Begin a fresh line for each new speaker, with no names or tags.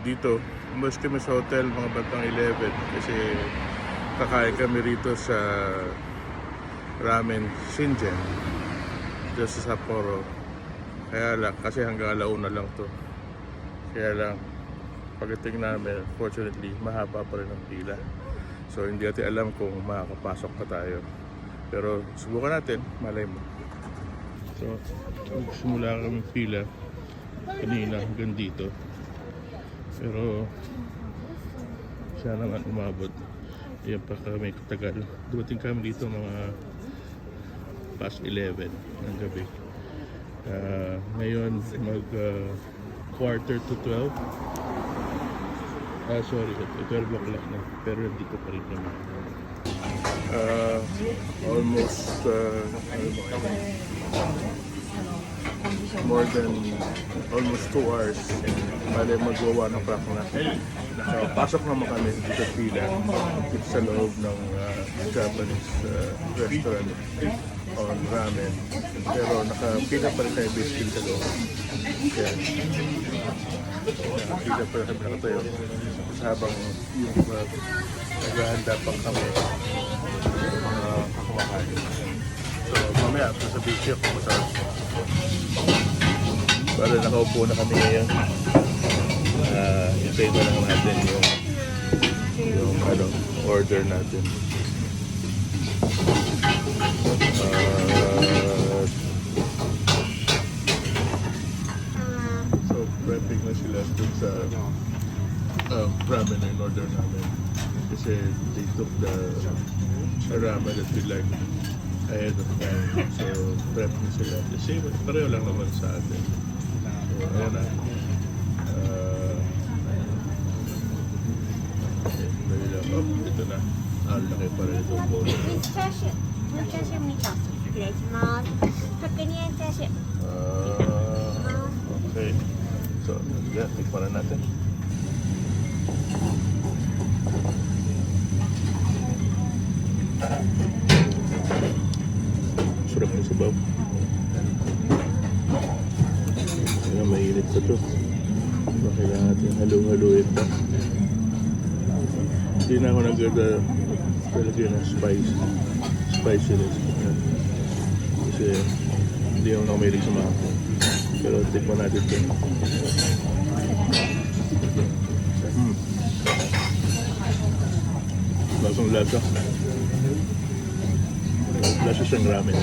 Dito, umalis kami sa hotel mga batang 11 kasi kakain kami rito sa Ramen Shingen dito sa Sapporo. Kaya lang, kasi hanggang alauna lang to. Kaya lang, pagdating namin, fortunately, mahaba pa rin ang pila. So hindi natin alam kung makakapasok pa tayo. Pero subukan natin, malay mo. So, simula kami pila kanina hanggang dito. Pero siya naman umabot. Yan pa kami katagal. Dumating kami dito mga past 11 ng gabi. Ngayon mag quarter to 12. Sorry, 12 o'clock na. Pero dito pa rin kami. Almost more than almost 2 hours. Bale magwa 1 o'clock na. Pasok naman kami dito sa pila dito sa loob ng Japanese restaurant on ramen. Pero nakapila pa rin tayo basically sa loob. Kaya nakapila pa rin kami nakatayo. Habang naghahanda pa kami kumakain. So mamaya sasabihin siya kung masarap. Para nakaupo na kami ngayon. Hintayin na lang natin yung order natin. So prepping na sila dun sa ramen na in-order namin. Kasi they took the ramen that we like ahead of time. So prep na sila. Kasi pareho lang naman sa atin. So ayan na. Ito na. Laki pa rin itong bowl.
チャーシュー、チャーシューミート失礼します。100円チャーシュー。
Okay. So, yan. Tikman na natin. Sarap ng sabaw. Kaya mainit pa ito. Kailangan natin halu-haluin pa. Hindi na ako naglalagay ng spiciness. Kasi hindi ako mahilig sa mga. Pero tikman natin ito. Lasang lasa. Lasa siyang ramen.